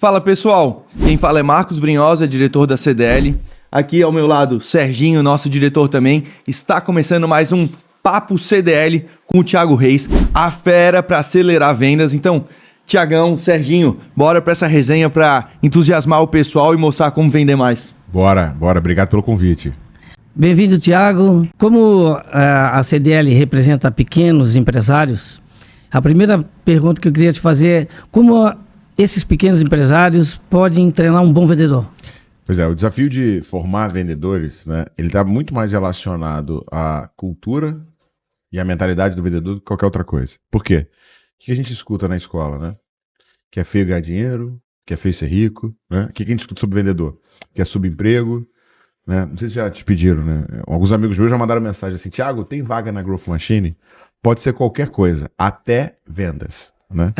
Fala pessoal, quem fala é Marcos Brinhosa, diretor da CDL. Aqui ao meu lado, Serginho, nosso diretor também. Está começando mais um Papo CDL com o Thiago Reis, a fera para acelerar vendas. Então, Thiagão, Serginho, bora para essa resenha para entusiasmar o pessoal e mostrar como vender mais. Bora. Obrigado pelo convite. Bem-vindo, Thiago. Como a CDL representa pequenos empresários, a primeira pergunta que eu queria te fazer é como esses pequenos empresários podem treinar um bom vendedor? Pois é, o desafio de formar vendedores, né, ele está muito mais relacionado à cultura e à mentalidade do vendedor do que qualquer outra coisa. Por quê? O que a gente escuta na escola, né? Que é feio ganhar dinheiro, que é feio ser rico, né? O que a gente escuta sobre vendedor? Que é subemprego, né? Não sei se já te pediram, né? Alguns amigos meus já mandaram mensagem assim: Thiago, tem vaga na Growth Machine? Pode ser qualquer coisa, até vendas, né?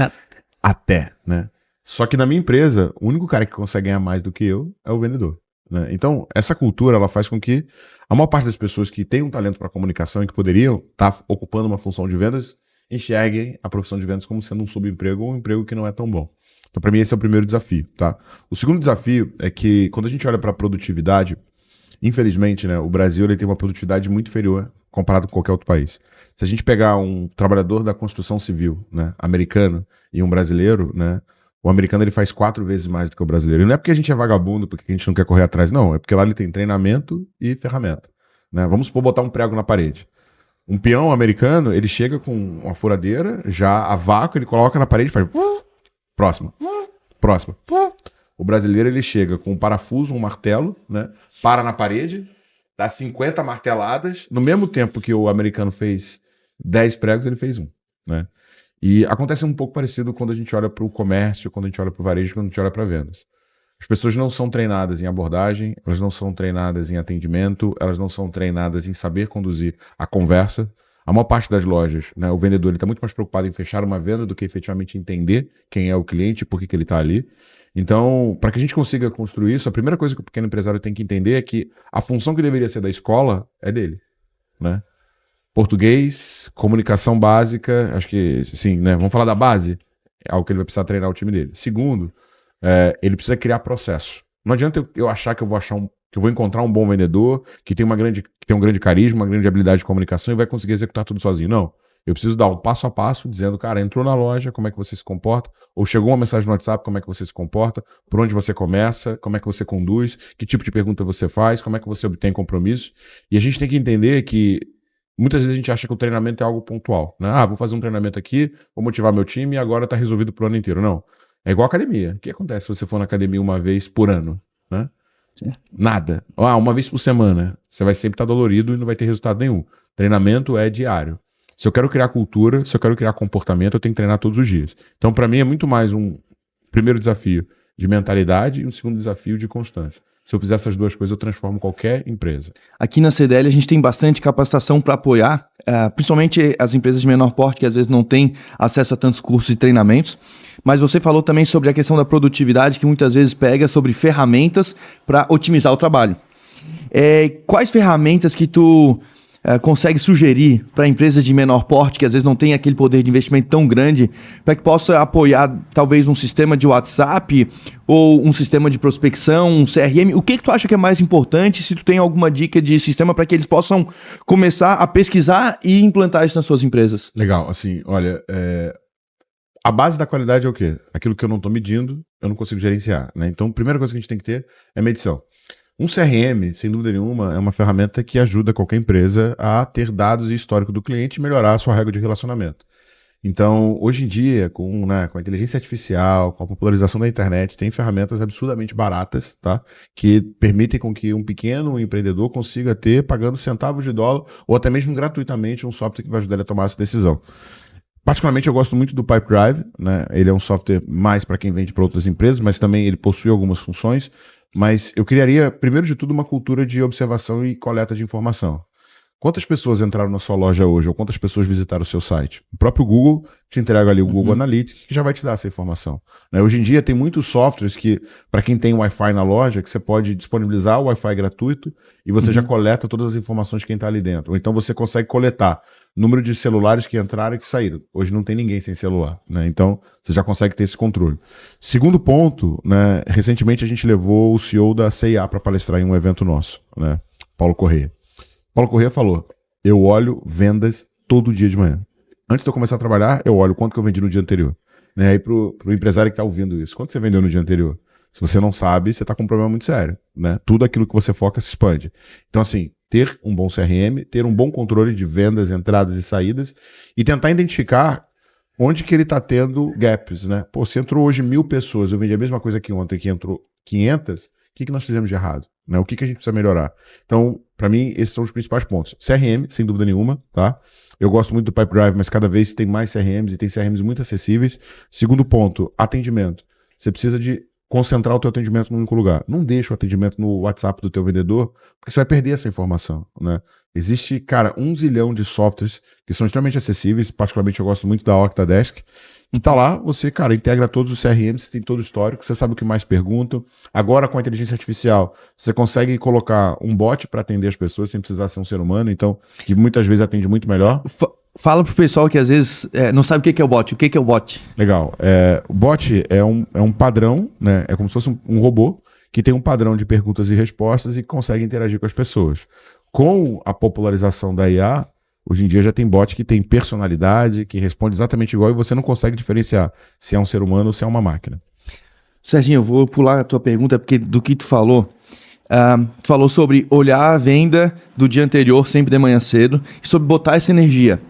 Até, né? Só que na minha empresa, o único cara que consegue ganhar mais do que eu é o vendedor, né? Então, essa cultura, ela faz com que a maior parte das pessoas que têm um talento para comunicação e que poderiam estar ocupando uma função de vendas, enxerguem a profissão de vendas como sendo um subemprego ou um emprego que não é tão bom. Então, para mim, esse é o primeiro desafio, tá? O segundo desafio é que, quando a gente olha para a produtividade, infelizmente, né, o Brasil ele tem uma produtividade muito inferior comparado com qualquer outro país. Se a gente pegar um trabalhador da construção civil, né, americano, e um brasileiro, né, o americano ele faz 4 vezes mais do que o brasileiro. E não é porque a gente é vagabundo, porque a gente não quer correr atrás, não. É porque lá ele tem treinamento e ferramenta, né? Vamos supor botar um prego na parede. Um peão americano, ele chega com uma furadeira, já a vácuo, ele coloca na parede e faz... Próxima. O brasileiro, ele chega com um parafuso, um martelo, né? Para na parede, dá 50 marteladas. No mesmo tempo que o americano fez 10 pregos, ele fez um, né? E acontece um pouco parecido quando a gente olha para o comércio, quando a gente olha para o varejo, quando a gente olha para vendas. As pessoas não são treinadas em abordagem, elas não são treinadas em atendimento, elas não são treinadas em saber conduzir a conversa. A maior parte das lojas, né, o vendedor está muito mais preocupado em fechar uma venda do que efetivamente entender quem é o cliente e por que ele está ali. Então, para que a gente consiga construir isso, a primeira coisa que o pequeno empresário tem que entender é que a função que deveria ser da escola é dele, né? Português, comunicação básica, acho que, sim, né? Vamos falar da base, é algo que ele vai precisar treinar o time dele. Segundo, ele precisa criar processo. Não adianta eu achar que eu vou encontrar um bom vendedor, que tem um grande carisma, uma grande habilidade de comunicação e vai conseguir executar tudo sozinho. Não. Eu preciso dar um passo a passo, dizendo, cara, entrou na loja, como é que você se comporta? Ou chegou uma mensagem no WhatsApp, como é que você se comporta? Por onde você começa? Como é que você conduz? Que tipo de pergunta você faz? Como é que você obtém compromisso? E a gente tem que entender que muitas vezes a gente acha que o treinamento é algo pontual, né? Vou fazer um treinamento aqui, vou motivar meu time e agora tá resolvido pro ano inteiro. Não. É igual academia. O que acontece se você for na academia uma vez por ano, né? Sim. Nada. Uma vez por semana. Você vai sempre estar dolorido e não vai ter resultado nenhum. Treinamento é diário. Se eu quero criar cultura, se eu quero criar comportamento, eu tenho que treinar todos os dias. Então, para mim, é muito mais um primeiro desafio de mentalidade e um segundo desafio de constância. Se eu fizer essas duas coisas, eu transformo qualquer empresa. Aqui na CDL a gente tem bastante capacitação para apoiar, principalmente as empresas de menor porte, que às vezes não têm acesso a tantos cursos e treinamentos. Mas você falou também sobre a questão da produtividade, que muitas vezes pega sobre ferramentas para otimizar o trabalho. Quais ferramentas que tu consegue sugerir para empresas de menor porte, que às vezes não tem aquele poder de investimento tão grande, para que possa apoiar talvez um sistema de WhatsApp ou um sistema de prospecção, um CRM? O que tu acha que é mais importante, se tu tem alguma dica de sistema para que eles possam começar a pesquisar e implantar isso nas suas empresas? Legal, assim, olha, a base da qualidade é o quê? Aquilo que eu não estou medindo, eu não consigo gerenciar, né? Então, a primeira coisa que a gente tem que ter é medição. Um CRM, sem dúvida nenhuma, é uma ferramenta que ajuda qualquer empresa a ter dados e histórico do cliente e melhorar a sua regra de relacionamento. Então, hoje em dia, com a inteligência artificial, com a popularização da internet, tem ferramentas absurdamente baratas, tá? Que permitem com que um pequeno empreendedor consiga ter, pagando centavos de dólar, ou até mesmo gratuitamente, um software que vai ajudar ele a tomar essa decisão. Particularmente, eu gosto muito do Pipedrive, né? Ele é um software mais para quem vende para outras empresas, mas também ele possui algumas funções. Mas eu criaria, primeiro de tudo, uma cultura de observação e coleta de informação. Quantas pessoas entraram na sua loja hoje ou quantas pessoas visitaram o seu site? O próprio Google te entrega ali o Google Analytics, que já vai te dar essa informação. Né? Hoje em dia tem muitos softwares que, para quem tem Wi-Fi na loja, que você pode disponibilizar o Wi-Fi gratuito e você já coleta todas as informações de quem está ali dentro. Ou então você consegue coletar número de celulares que entraram e que saíram. Hoje não tem ninguém sem celular, né? Então você já consegue ter esse controle. Segundo ponto, né? Recentemente a gente levou o CEO da C&A para palestrar em um evento nosso, né? Paulo Corrêa. Paulo Corrêa falou, eu olho vendas todo dia de manhã. Antes de eu começar a trabalhar, eu olho quanto que eu vendi no dia anterior. Né? Aí pro empresário que está ouvindo isso, quanto você vendeu no dia anterior? Se você não sabe, você está com um problema muito sério. Né? Tudo aquilo que você foca se expande. Então assim, ter um bom CRM, ter um bom controle de vendas, entradas e saídas e tentar identificar onde que ele está tendo gaps. Né? Pô, se entrou hoje 1.000 pessoas, eu vendi a mesma coisa que ontem, que entrou 500, o que nós fizemos de errado? Né? O que a gente precisa melhorar? Então, para mim, esses são os principais pontos. CRM, sem dúvida nenhuma, tá? Eu gosto muito do Pipedrive, mas cada vez tem mais CRMs e tem CRMs muito acessíveis. Segundo ponto, atendimento. Você precisa de concentrar o teu atendimento num único lugar. Não deixa o atendimento no WhatsApp do teu vendedor, porque você vai perder essa informação, né? Existe, cara, 1 zilhão de softwares que são extremamente acessíveis, particularmente eu gosto muito da Octadesk, e tá lá, você, cara, integra todos os CRMs, você tem todo o histórico, você sabe o que mais perguntam. Agora, com a inteligência artificial, você consegue colocar um bot para atender as pessoas sem precisar ser um ser humano, então, que muitas vezes atende muito melhor. Fala pro pessoal que às vezes não sabe o que é o bot. O que é o bot? Legal. O bot é um padrão, né? É como se fosse um robô que tem um padrão de perguntas e respostas e consegue interagir com as pessoas. Com a popularização da IA, hoje em dia já tem bot que tem personalidade, que responde exatamente igual e você não consegue diferenciar se é um ser humano ou se é uma máquina. Serginho, eu vou pular a tua pergunta porque do que tu falou sobre olhar a venda do dia anterior, sempre de manhã cedo, e sobre botar essa energia.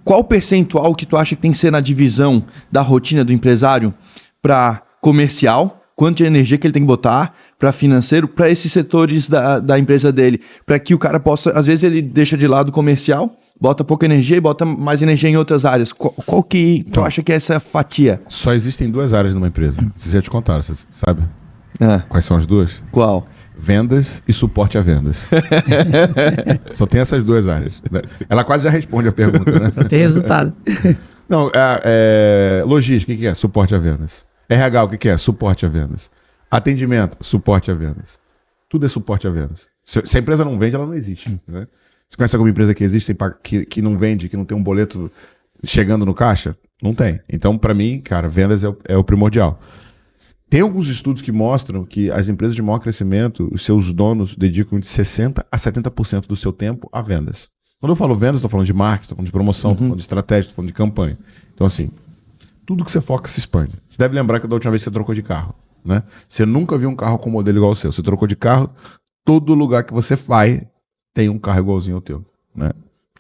Qual percentual que tu acha que tem que ser na divisão da rotina do empresário para comercial, quanto de energia que ele tem que botar para financeiro, para esses setores da empresa dele, para que o cara possa, às vezes ele deixa de lado o comercial, bota pouca energia e bota mais energia em outras áreas. Qual que tu acha que é essa fatia? Só existem 2 áreas numa empresa. Vocês já te contaram, você sabe? Quais são as 2? Qual? Vendas e suporte a vendas. Só tem essas 2 áreas. Ela quase já responde a pergunta, né? Tem resultado. Não, logística, o que é? Suporte a vendas. RH, o que é? Suporte a vendas. Atendimento, suporte a vendas. Tudo é suporte a vendas. Se a empresa não vende, ela não existe. Né? Você conhece alguma empresa que existe que não vende, que não tem um boleto chegando no caixa? Não tem. Então, para mim, cara, vendas é o primordial. Tem alguns estudos que mostram que as empresas de maior crescimento, os seus donos dedicam de 60% a 70% do seu tempo a vendas. Quando eu falo vendas, estou falando de marketing, estou falando de promoção, estou falando de estratégia, estou falando de campanha. Então, assim, tudo que você foca se expande. Você deve lembrar que da última vez você trocou de carro, né? Você nunca viu um carro com modelo igual ao seu. Você trocou de carro, todo lugar que você vai tem um carro igualzinho ao teu, né?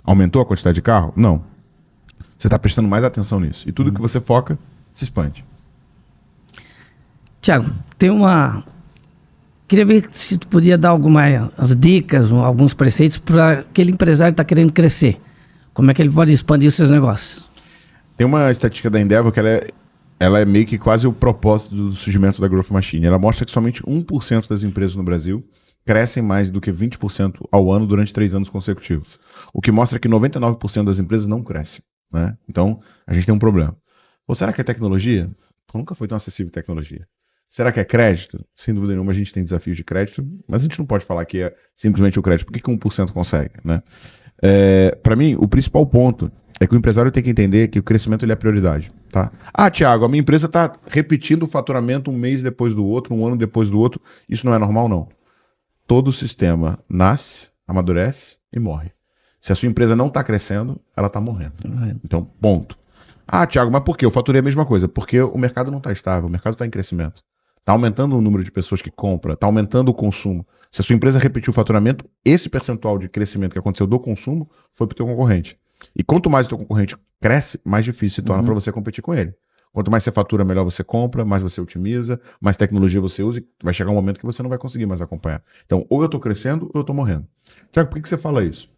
Aumentou a quantidade de carro? Não. Você está prestando mais atenção nisso. E tudo que você foca se expande. Tiago, queria ver se tu podia dar algumas dicas, alguns preceitos para aquele empresário que está querendo crescer. Como é que ele pode expandir os seus negócios? Tem uma estatística da Endeavor que ela é meio que quase o propósito do surgimento da Growth Machine. Ela mostra que somente 1% das empresas no Brasil crescem mais do que 20% ao ano durante 3 anos consecutivos. O que mostra que 99% das empresas não crescem. Né? Então, a gente tem um problema. Ou será que é tecnologia? Nunca foi tão acessível tecnologia. Será que é crédito? Sem dúvida nenhuma a gente tem desafios de crédito, mas a gente não pode falar que é simplesmente o crédito. Por que 1% consegue? Né? Para mim, o principal ponto é que o empresário tem que entender que o crescimento ele é prioridade. Tá? Tiago, a minha empresa está repetindo o faturamento um mês depois do outro, um ano depois do outro. Isso não é normal, não. Todo sistema nasce, amadurece e morre. Se a sua empresa não está crescendo, ela está morrendo. Então, ponto. Tiago, mas por quê? Eu faturei a mesma coisa. Porque o mercado não está estável, o mercado está em crescimento. Está aumentando o número de pessoas que compram, está aumentando o consumo. Se a sua empresa repetiu o faturamento, esse percentual de crescimento que aconteceu do consumo foi para o teu concorrente. E quanto mais o teu concorrente cresce, mais difícil se torna para você competir com ele. Quanto mais você fatura, melhor você compra, mais você otimiza, mais tecnologia você usa e vai chegar um momento que você não vai conseguir mais acompanhar. Então, ou eu estou crescendo ou eu estou morrendo. Tiago, por que você fala isso?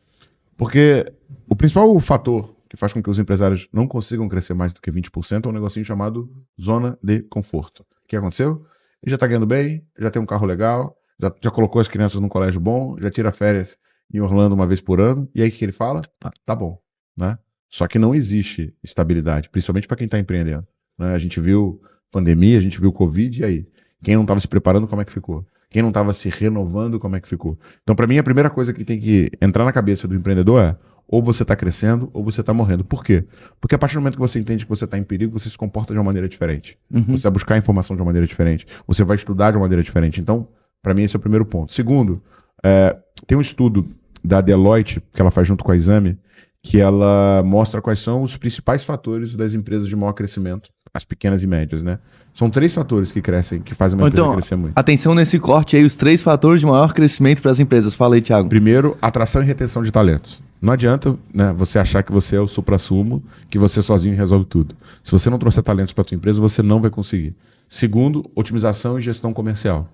Porque o principal fator que faz com que os empresários não consigam crescer mais do que 20% é um negocinho chamado zona de conforto. O que aconteceu? Ele já está ganhando bem, já tem um carro legal, já colocou as crianças num colégio bom, já tira férias em Orlando uma vez por ano, e aí o que ele fala? Tá bom, né? Só que não existe estabilidade, principalmente para quem está empreendendo, né? A gente viu pandemia, a gente viu Covid, e aí? Quem não estava se preparando, como é que ficou? Quem não estava se renovando, como é que ficou? Então, para mim, a primeira coisa que tem que entrar na cabeça do empreendedor é ou você está crescendo ou você está morrendo. Por quê? Porque a partir do momento que você entende que você está em perigo, você se comporta de uma maneira diferente. Você vai buscar informação de uma maneira diferente. Você vai estudar de uma maneira diferente. Então, para mim, esse é o primeiro ponto. Segundo, tem um estudo da Deloitte, que ela faz junto com a Exame, que ela mostra quais são os principais fatores das empresas de maior crescimento, as pequenas e médias, né? São 3 fatores que crescem, que fazem uma empresa crescer muito. Atenção nesse corte aí, os 3 fatores de maior crescimento para as empresas. Fala aí, Thiago. Primeiro, atração e retenção de talentos. Não adianta, né, você achar que você é o suprassumo, que você sozinho resolve tudo. Se você não trouxer talentos para a tua empresa, você não vai conseguir. Segundo, otimização e gestão comercial.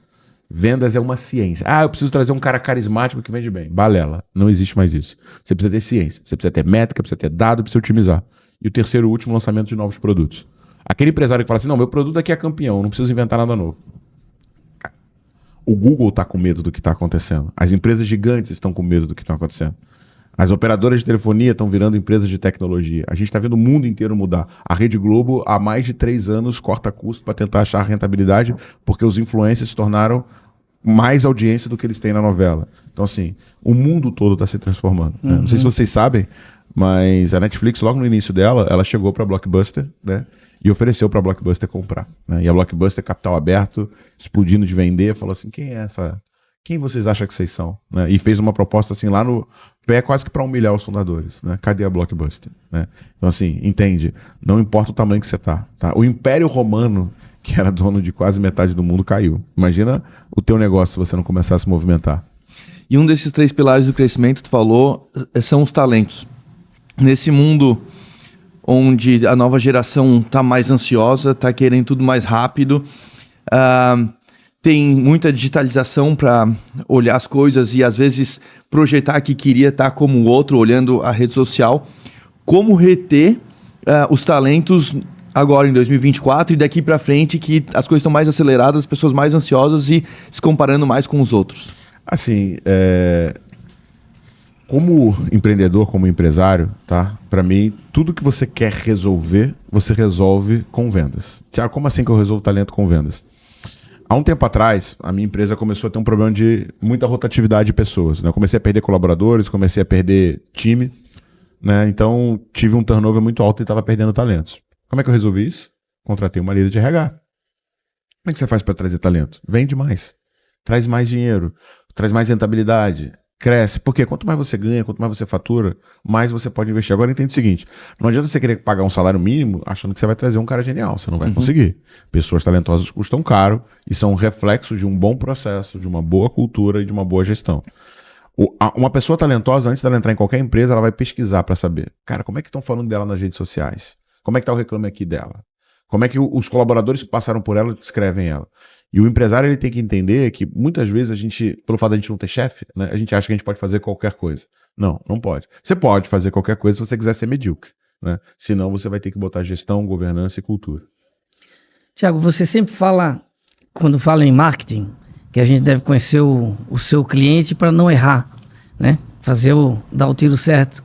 Vendas é uma ciência. Eu preciso trazer um cara carismático que vende bem. Balela. Não existe mais isso. Você precisa ter ciência, você precisa ter métrica, precisa ter dado, precisa otimizar. E o terceiro e último, lançamento de novos produtos. Aquele empresário que fala assim, não, meu produto aqui é campeão, não preciso inventar nada novo. O Google está com medo do que está acontecendo. As empresas gigantes estão com medo do que está acontecendo. As operadoras de telefonia estão virando empresas de tecnologia. A gente está vendo o mundo inteiro mudar. A Rede Globo, há mais de 3 anos, corta custo para tentar achar rentabilidade, porque os influencers se tornaram mais audiência do que eles têm na novela. Então, assim, o mundo todo está se transformando. Né? Não sei se vocês sabem, mas a Netflix, logo no início dela, ela chegou para a Blockbuster, né? E ofereceu para a Blockbuster comprar. Né? E a Blockbuster, capital aberto, explodindo de vender, falou assim, quem é essa... Quem vocês acham que vocês são? Né? E fez uma proposta assim lá no pé, quase que para humilhar os fundadores. Né? Cadê a Blockbuster? Né? Então, assim, entende? Não importa o tamanho que você tá. O Império Romano, que era dono de quase metade do mundo, caiu. Imagina o teu negócio se você não começar a se movimentar. E um desses 3 pilares do crescimento, tu falou, são os talentos. Nesse mundo onde a nova geração está mais ansiosa, está querendo tudo mais rápido, tem muita digitalização para olhar as coisas e às vezes projetar que queria estar como o outro, olhando a rede social. Como reter os talentos agora em 2024 e daqui para frente, que as coisas estão mais aceleradas, as pessoas mais ansiosas e se comparando mais com os outros? Assim, como empreendedor, como empresário, tá? Para mim, tudo que você quer resolver, você resolve com vendas. Tiago, como assim que eu resolvo talento com vendas? Há um tempo atrás, a minha empresa começou a ter um problema de muita rotatividade de pessoas. Né? Eu comecei a perder colaboradores, comecei a perder time, né? Então tive um turnover muito alto e estava perdendo talentos. Como é que eu resolvi isso? Contratei uma líder de RH. Como é que você faz para trazer talento? Vende mais, traz mais dinheiro, traz mais rentabilidade, cresce. Porque quanto mais você ganha, quanto mais você fatura, mais você pode investir. Agora entende o seguinte, não adianta você querer pagar um salário mínimo achando que você vai trazer um cara genial, você não vai conseguir. Pessoas talentosas custam caro e são um reflexo de um bom processo, de uma boa cultura e de uma boa gestão. Uma pessoa talentosa, antes dela entrar em qualquer empresa, ela vai pesquisar para saber, cara, como é que estão falando dela nas redes sociais? Como é que está o reclame aqui dela? Como é que os colaboradores que passaram por ela descrevem ela? E o empresário ele tem que entender que muitas vezes a gente, pelo fato de a gente não ter chefe, né, a gente acha que a gente pode fazer qualquer coisa. Não, não pode. Você pode fazer qualquer coisa se você quiser ser medíocre. Né? Senão você vai ter que botar gestão, governança e cultura. Tiago, você sempre fala, quando fala em marketing, que a gente deve conhecer o seu cliente para não errar, né? Dar o tiro certo.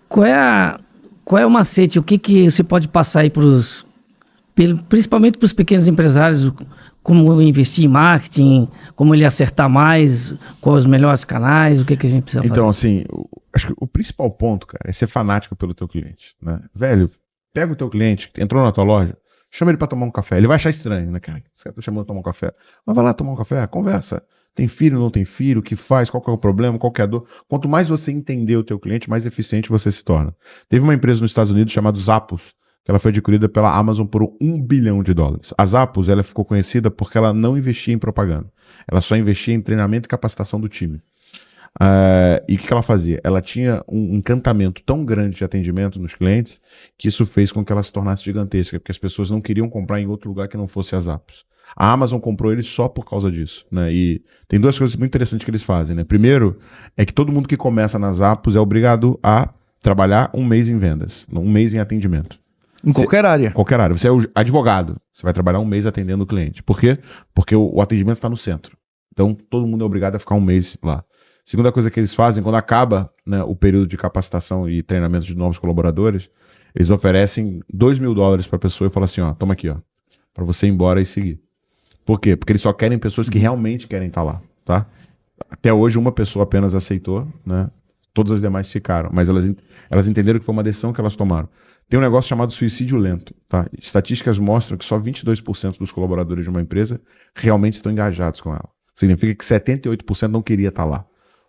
Qual é o macete? O que você pode passar aí principalmente para os pequenos empresários, como investir em marketing, como ele acertar mais, quais os melhores canais, o que a gente precisa fazer? Então, assim, acho que o principal ponto, cara, é ser fanático pelo teu cliente, né? Velho, pega o teu cliente, entrou na tua loja, chama ele para tomar um café. Ele vai achar estranho, né, cara? Você tá chamando pra tomar um café. Mas vai lá tomar um café, conversa. Tem filho, não tem filho, o que faz, qual que é o problema, qual que é a dor. Quanto mais você entender o teu cliente, mais eficiente você se torna. Teve uma empresa nos Estados Unidos chamada Zappos, que ela foi adquirida pela Amazon por $1 bilhão. A Zappos, ela ficou conhecida porque ela não investia em propaganda. Ela só investia em treinamento e capacitação do time. E o que ela fazia? Ela tinha um encantamento tão grande de atendimento nos clientes que isso fez com que ela se tornasse gigantesca, porque as pessoas não queriam comprar em outro lugar que não fosse a Zappos. A Amazon comprou ele só por causa disso, né? E tem 2 coisas muito interessantes que eles fazem, né? Primeiro, é que todo mundo que começa nas Zappos é obrigado a trabalhar 1 mês em vendas, 1 mês em atendimento. Em qualquer área. Qualquer área. Você é o advogado, você vai trabalhar 1 mês atendendo o cliente. Por quê? Porque o atendimento está no centro. Então, todo mundo é obrigado a ficar 1 mês lá. Segunda coisa que eles fazem, quando acaba, né, o período de capacitação e treinamento de novos colaboradores, eles oferecem $2.000 para a pessoa e falam assim, ó, toma aqui, ó, para você ir embora e seguir. Por quê? Porque eles só querem pessoas que realmente querem estar lá, tá? Até hoje uma pessoa apenas aceitou, né? Todas as demais ficaram, mas elas entenderam que foi uma decisão que elas tomaram. Tem um negócio chamado suicídio lento, tá? Estatísticas mostram que só 22% dos colaboradores de uma empresa realmente estão engajados com ela. Significa que 78% não queria estar lá.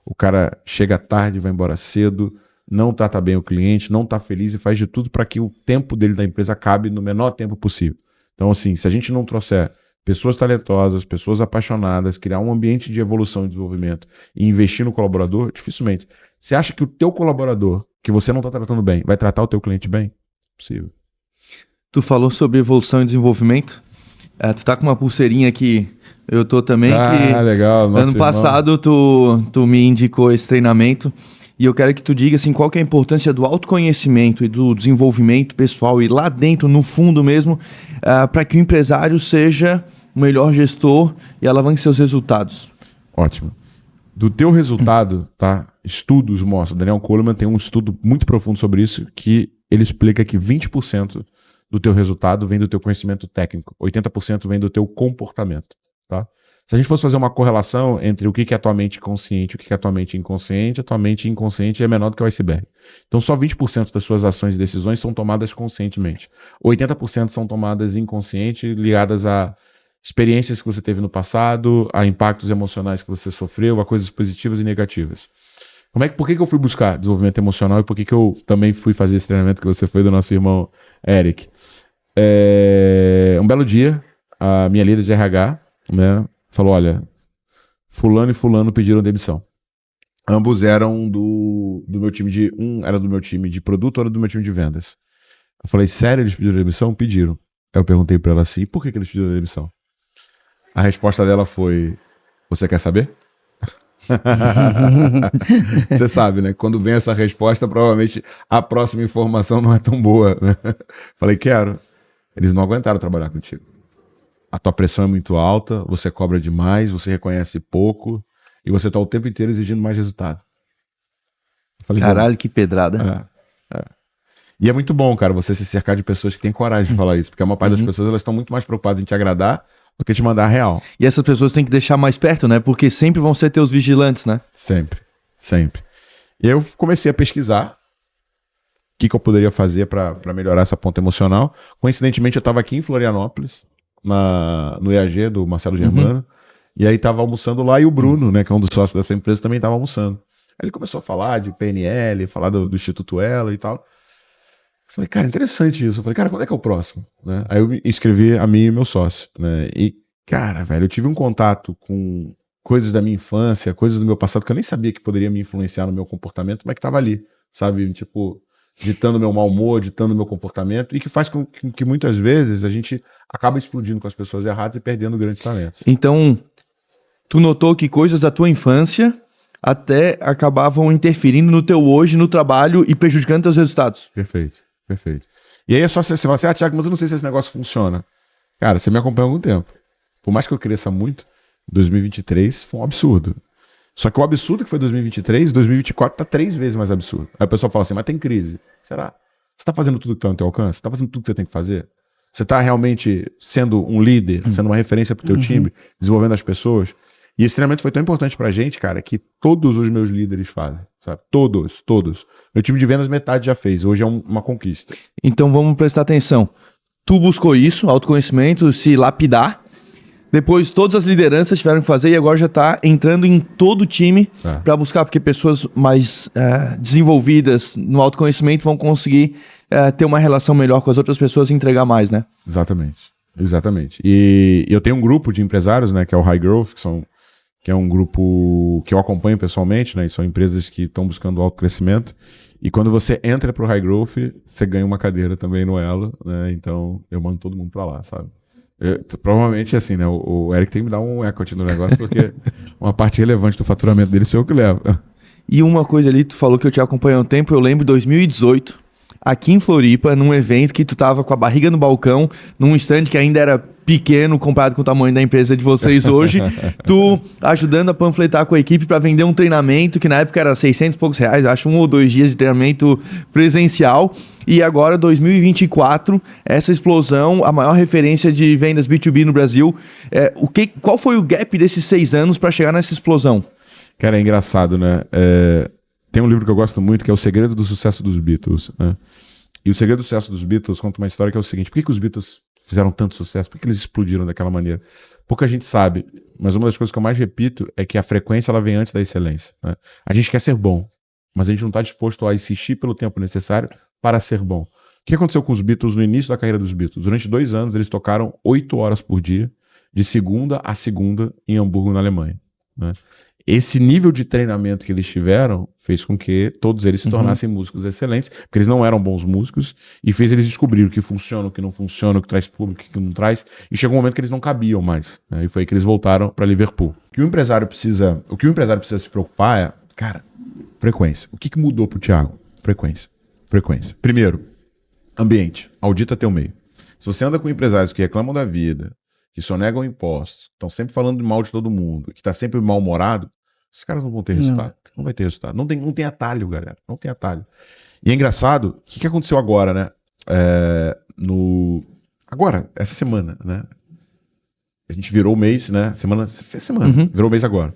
O cara chega tarde, vai embora cedo, não trata bem o cliente, não está feliz e faz de tudo para que o tempo dele da empresa acabe no menor tempo possível. Então, assim, se a gente não trouxer pessoas talentosas, pessoas apaixonadas, criar um ambiente de evolução e desenvolvimento e investir no colaborador, dificilmente. Você acha que o teu colaborador, que você não está tratando bem, vai tratar o teu cliente bem? Possível. Tu falou sobre evolução e desenvolvimento. Tu tá com uma pulseirinha que eu tô também. Legal. Ano passado tu me indicou esse treinamento e eu quero que tu diga assim, qual que é a importância do autoconhecimento e do desenvolvimento pessoal e lá dentro, no fundo mesmo, para que o empresário seja o melhor gestor e alavanque seus resultados. Ótimo. Do teu resultado, tá? Estudos mostram, Daniel Goleman tem um estudo muito profundo sobre isso, que ele explica que 20% do teu resultado vem do teu conhecimento técnico, 80% vem do teu comportamento, tá? Se a gente fosse fazer uma correlação entre o que é a tua mente consciente e o que é a tua mente inconsciente, a tua mente inconsciente é menor do que o iceberg. Então só 20% das suas ações e decisões são tomadas conscientemente. 80% são tomadas inconsciente, ligadas a experiências que você teve no passado, a impactos emocionais que você sofreu, a coisas positivas e negativas. Por que eu fui buscar desenvolvimento emocional e por que eu também fui fazer esse treinamento que você foi do nosso irmão Eric? Um belo dia, a minha líder de RH, né, falou, olha, fulano e fulano pediram demissão. Ambos eram do meu time um era do meu time de produto, outro do meu time de vendas. Eu falei, sério, eles pediram demissão? Pediram. Aí eu perguntei pra ela assim, por que eles pediram demissão? A resposta dela foi, você quer saber? Você sabe, né? Quando vem essa resposta, provavelmente a próxima informação não é tão boa, né? Falei, quero. Eles não aguentaram trabalhar contigo. A tua pressão é muito alta, você cobra demais, você reconhece pouco e você tá o tempo inteiro exigindo mais resultado. Falei, caralho, que pedrada. E é muito bom, cara, você se cercar de pessoas que têm coragem de falar isso, porque a maior parte das pessoas, elas estão muito mais preocupadas em te agradar do que te mandar a real. E essas pessoas tem que deixar mais perto, né? Porque sempre vão ser teus vigilantes, né? Sempre. E eu comecei a pesquisar o que eu poderia fazer para melhorar essa ponta emocional. Coincidentemente, eu estava aqui em Florianópolis, no EAG do Marcelo Germano, e aí estava almoçando lá e o Bruno, né, que é um dos sócios dessa empresa, também estava almoçando. Aí ele começou a falar de PNL, falar do Instituto Elo e tal. Falei, cara, interessante isso. Eu falei, cara, quando é que é o próximo? Né? Aí eu me inscrevi a mim e meu sócio, né? E, cara, velho, eu tive um contato com coisas da minha infância, coisas do meu passado que eu nem sabia que poderia me influenciar no meu comportamento, mas que tava ali, sabe? Tipo, ditando meu mau humor, ditando meu comportamento, e que faz com que muitas vezes a gente acaba explodindo com as pessoas erradas e perdendo grandes talentos. Então, tu notou que coisas da tua infância até acabavam interferindo no teu hoje, no trabalho e prejudicando teus resultados. Perfeito. E aí é só você falar assim, Thiago, mas eu não sei se esse negócio funciona. Cara, você me acompanha há algum tempo. Por mais que eu cresça muito, 2023 foi um absurdo. Só que o absurdo que foi 2023, 2024 tá 3 vezes mais absurdo. Aí o pessoal fala assim, mas tem crise. Será? Você tá fazendo tudo que tá no teu alcance? Você tá fazendo tudo que você tem que fazer? Você tá realmente sendo um líder, sendo uma referência pro teu time, desenvolvendo as pessoas? E esse treinamento foi tão importante pra gente, cara, que todos os meus líderes fazem, sabe? Todos. Meu time de vendas, metade já fez. Hoje é uma conquista. Então vamos prestar atenção. Tu buscou isso, autoconhecimento, se lapidar. Depois todas as lideranças tiveram que fazer e agora já tá entrando em todo o time para buscar, porque pessoas mais desenvolvidas no autoconhecimento vão conseguir ter uma relação melhor com as outras pessoas e entregar mais, né? Exatamente. E eu tenho um grupo de empresários, né, que é o High Growth, que é um grupo que eu acompanho pessoalmente, né? E são empresas que estão buscando alto crescimento. E quando você entra pro High Growth, você ganha uma cadeira também no Elo, né? Então eu mando todo mundo pra lá, sabe? Provavelmente assim, né? O Eric tem que me dar um equity no negócio, porque uma parte relevante do faturamento dele sou eu que levo. E uma coisa ali, tu falou que eu te acompanho há um tempo, eu lembro, 2018, aqui em Floripa, num evento que tu tava com a barriga no balcão, num stand que ainda era pequeno comparado com o tamanho da empresa de vocês hoje, tu ajudando a panfletar com a equipe para vender um treinamento que na época era 600 e poucos reais, acho 1 ou 2 dias de treinamento presencial, e agora 2024, essa explosão, a maior referência de vendas B2B no Brasil. Qual foi o gap desses 6 anos para chegar nessa explosão? Cara, é engraçado, né? Tem um livro que eu gosto muito, que é O Segredo do Sucesso dos Beatles, né? E o Segredo do Sucesso dos Beatles conta uma história que é o seguinte: por que os Beatles fizeram tanto sucesso? Por que eles explodiram daquela maneira? Pouca gente sabe, mas uma das coisas que eu mais repito é que a frequência ela vem antes da excelência, né? A gente quer ser bom, mas a gente não está disposto a insistir pelo tempo necessário para ser bom. O que aconteceu com os Beatles no início da carreira dos Beatles? Durante 2 anos eles tocaram 8 horas por dia, de segunda a segunda, em Hamburgo, na Alemanha, né? Esse nível de treinamento que eles tiveram fez com que todos eles se tornassem músicos excelentes, porque eles não eram bons músicos, e fez eles descobrir o que funciona, o que não funciona, o que traz público, o que não traz, e chegou um momento que eles não cabiam mais, né? E foi aí que eles voltaram para Liverpool. O que o empresário precisa se preocupar é, cara, frequência. O que mudou pro Thiago? Frequência. Primeiro, ambiente. Audita teu meio. Se você anda com empresários que reclamam da vida, que sonegam impostos, estão sempre falando mal de todo mundo, que está sempre mal-humorado, esses caras não vão ter resultado. Não vai ter resultado. Não tem atalho, galera. Não tem atalho. E é engraçado, o que aconteceu agora, né? Agora, essa semana, né? A gente virou o mês, né? Virou o mês agora.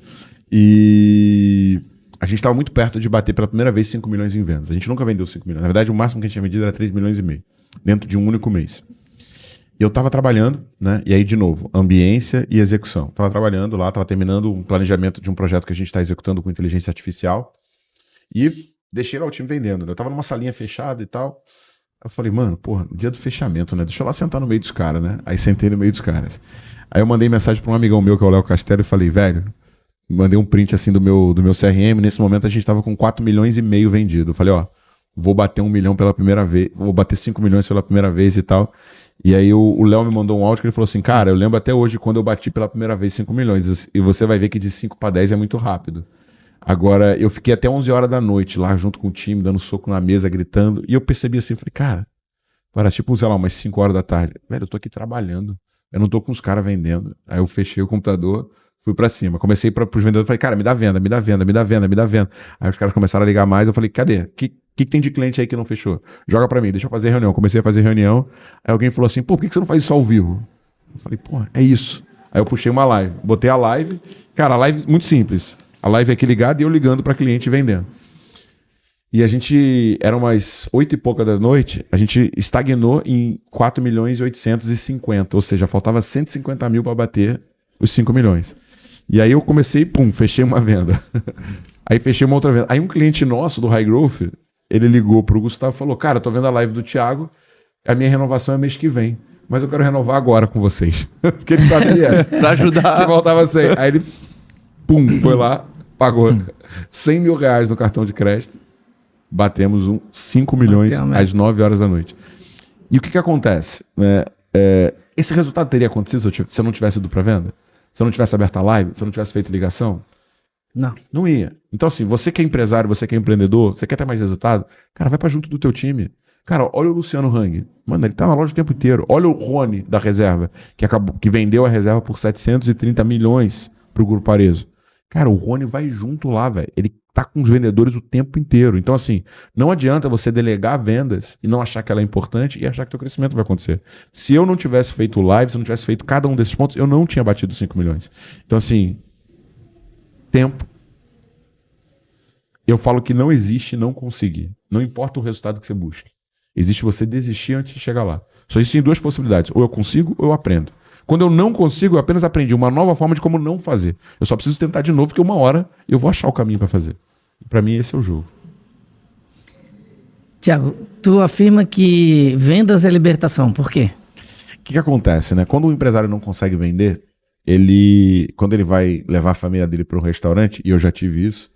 E a gente estava muito perto de bater pela primeira vez 5 milhões em vendas. A gente nunca vendeu 5 milhões. Na verdade, o máximo que a gente tinha vendido era 3 milhões e meio, dentro de um único mês. E eu estava trabalhando, né? E aí, de novo, ambiência e execução. Estava trabalhando lá, estava terminando um planejamento de um projeto que a gente está executando com inteligência artificial. E deixei lá o time vendendo, né? Eu estava numa salinha fechada e tal. Eu falei, mano, porra, dia do fechamento, né? Deixa eu lá sentar no meio dos caras, né? Aí sentei no meio dos caras. Aí eu mandei mensagem para um amigão meu, que é o Léo Castelo, e falei, velho, mandei um print assim do meu CRM. Nesse momento a gente estava com 4 milhões e meio vendido. Eu falei, ó, vou bater 1 milhão pela primeira vez, vou bater 5 milhões pela primeira vez e tal. E aí o Léo me mandou um áudio que ele falou assim, cara, eu lembro até hoje quando eu bati pela primeira vez 5 milhões, e você vai ver que de 5 para 10 é muito rápido. Agora, eu fiquei até 11 horas da noite lá junto com o time, dando soco na mesa, gritando, e eu percebi assim, falei, cara, para tipo, sei lá, umas 5 horas da tarde, velho, eu tô aqui trabalhando, eu não tô com os caras vendendo. Aí eu fechei o computador, fui pra cima, comecei pros vendedores, falei, cara, me dá venda. Aí os caras começaram a ligar mais, eu falei, cadê? O que tem de cliente aí que não fechou? Joga pra mim, deixa eu fazer reunião. Comecei a fazer reunião, aí alguém falou assim, pô, por que você não faz isso ao vivo? Eu falei, pô, é isso. Aí eu puxei uma live, botei a live, cara, a live muito simples. A live é aqui ligada e eu ligando pra cliente e vendendo. E a gente, eram umas 8 e pouca da noite, a gente estagnou em 4 milhões e 850, ou seja, faltava 150 mil pra bater os 5 milhões. E aí eu comecei, fechei uma venda. Aí fechei uma outra venda. Aí um cliente nosso do High Growth, ele ligou pro Gustavo e falou, cara, tô vendo a live do Thiago, a minha renovação é mês que vem, mas eu quero renovar agora com vocês. Porque ele sabia. Pra ajudar. Que voltava 100. Aí ele, foi lá, pagou 100 mil reais no cartão de crédito, batemos 5 milhões às 9 horas da noite. E o que acontece? Esse resultado teria acontecido se eu não tivesse ido pra venda? Se eu não tivesse aberto a live? Se eu não tivesse feito ligação? Não ia. Então, assim, você que é empresário, você que é empreendedor, você quer ter mais resultado, cara, vai pra junto do teu time. Cara, olha o Luciano Hang. Mano, ele tá na loja o tempo inteiro. Olha o Rony da reserva, que vendeu a reserva por 730 milhões pro Grupo Arezzo. Cara, o Rony vai junto lá, velho. Ele tá com os vendedores o tempo inteiro. Então, assim, não adianta você delegar vendas e não achar que ela é importante e achar que teu crescimento vai acontecer. Se eu não tivesse feito live, se eu não tivesse feito cada um desses pontos, eu não tinha batido 5 milhões. Então, assim, tempo. Eu falo que não existe não conseguir. Não importa o resultado que você busque. Existe você desistir antes de chegar lá. Só existem 2 possibilidades. Ou eu consigo ou eu aprendo. Quando eu não consigo, eu apenas aprendi uma nova forma de como não fazer. Eu só preciso tentar de novo, porque uma hora eu vou achar o caminho para fazer. Para mim, esse é o jogo. Thiago, tu afirma que vendas é libertação. Por quê? O que acontece, né? Quando o empresário não consegue vender, quando ele vai levar a família dele para um restaurante, e eu já tive isso,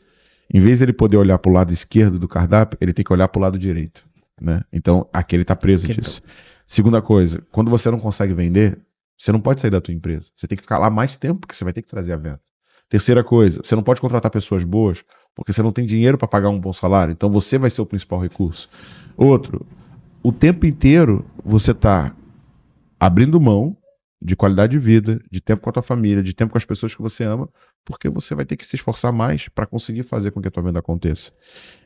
em vez de ele poder olhar para o lado esquerdo do cardápio, ele tem que olhar para o lado direito, né? Então, aqui ele está preso disso. Segunda coisa, quando você não consegue vender, você não pode sair da tua empresa. Você tem que ficar lá mais tempo, porque você vai ter que trazer a venda. Terceira coisa, você não pode contratar pessoas boas, porque você não tem dinheiro para pagar um bom salário. Então você vai ser o principal recurso. Outro, o tempo inteiro você está abrindo mão de qualidade de vida, de tempo com a tua família, de tempo com as pessoas que você ama, porque você vai ter que se esforçar mais para conseguir fazer com que a tua venda aconteça.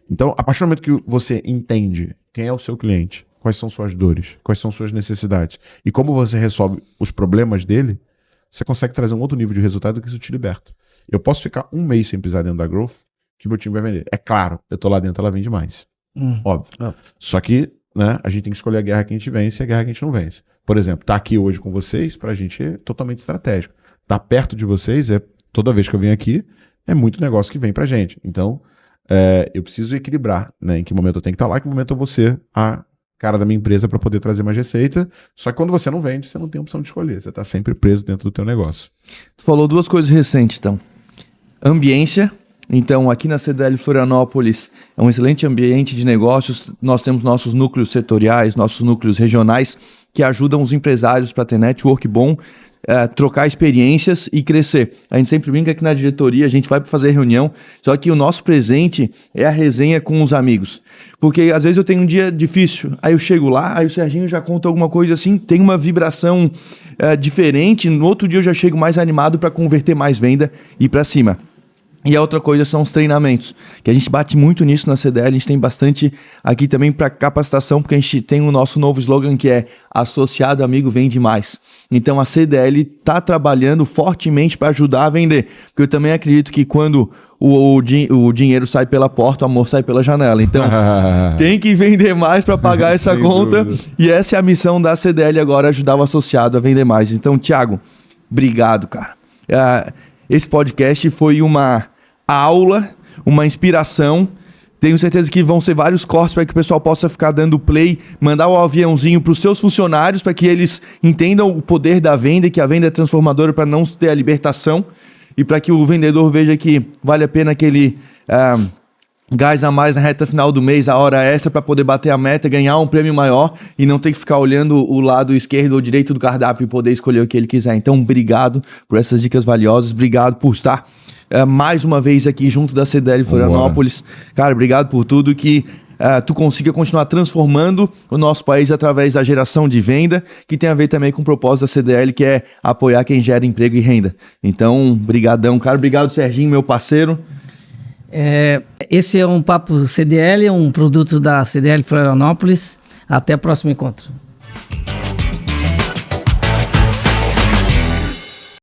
Então, a partir do momento que você entende quem é o seu cliente, quais são suas dores, quais são suas necessidades e como você resolve os problemas dele, você consegue trazer um outro nível de resultado que isso te liberta. Eu posso ficar um mês sem pisar dentro da Growth, que meu time vai vender. É claro, eu tô lá dentro, ela vende mais. Óbvio. Só que, né, a gente tem que escolher a guerra que a gente vence e a guerra que a gente não vence. Por exemplo, tá aqui hoje com vocês, pra gente é totalmente estratégico. Tá perto de vocês, toda vez que eu venho aqui, é muito negócio que vem pra gente. Então, eu preciso equilibrar, né, em que momento eu tenho que estar lá, em que momento eu vou ser a cara da minha empresa para poder trazer mais receita. Só que quando você não vende, você não tem opção de escolher. Você tá sempre preso dentro do teu negócio. Tu falou duas coisas recentes, então. Ambiência. Então, aqui na CDL Florianópolis é um excelente ambiente de negócios. Nós temos nossos núcleos setoriais, nossos núcleos regionais, que ajudam os empresários para ter network bom, trocar experiências e crescer. A gente sempre brinca que na diretoria a gente vai para fazer reunião, só que o nosso presente é a resenha com os amigos. Porque às vezes eu tenho um dia difícil, aí eu chego lá, aí o Serginho já conta alguma coisa assim, tem uma vibração diferente, no outro dia eu já chego mais animado para converter mais venda e ir para cima. E a outra coisa são os treinamentos, que a gente bate muito nisso na CDL, a gente tem bastante aqui também para capacitação, porque a gente tem o nosso novo slogan que é associado amigo vende mais. Então a CDL está trabalhando fortemente para ajudar a vender, porque eu também acredito que quando o dinheiro sai pela porta, o amor sai pela janela. Então tem que vender mais para pagar essa conta, e essa é a missão da CDL agora, ajudar o associado a vender mais. Então, Thiago, obrigado, cara. Esse podcast foi uma aula, uma inspiração. Tenho certeza que vão ser vários cortes para que o pessoal possa ficar dando play, mandar o aviãozinho para os seus funcionários, para que eles entendam o poder da venda e que a venda é transformadora para não ter a libertação, e para que o vendedor veja que vale a pena aquele gás a mais na reta final do mês, a hora extra, para poder bater a meta, ganhar um prêmio maior e não ter que ficar olhando o lado esquerdo ou direito do cardápio e poder escolher o que ele quiser. Então, obrigado por essas dicas valiosas, obrigado por estar mais uma vez aqui junto da CDL Florianópolis. Cara, obrigado por tudo, que tu consiga continuar transformando o nosso país através da geração de venda, que tem a ver também com o propósito da CDL, que é apoiar quem gera emprego e renda. Então, brigadão, cara. Obrigado, Serginho, meu parceiro. Esse é um Papo CDL, um produto da CDL Florianópolis. Até o próximo encontro.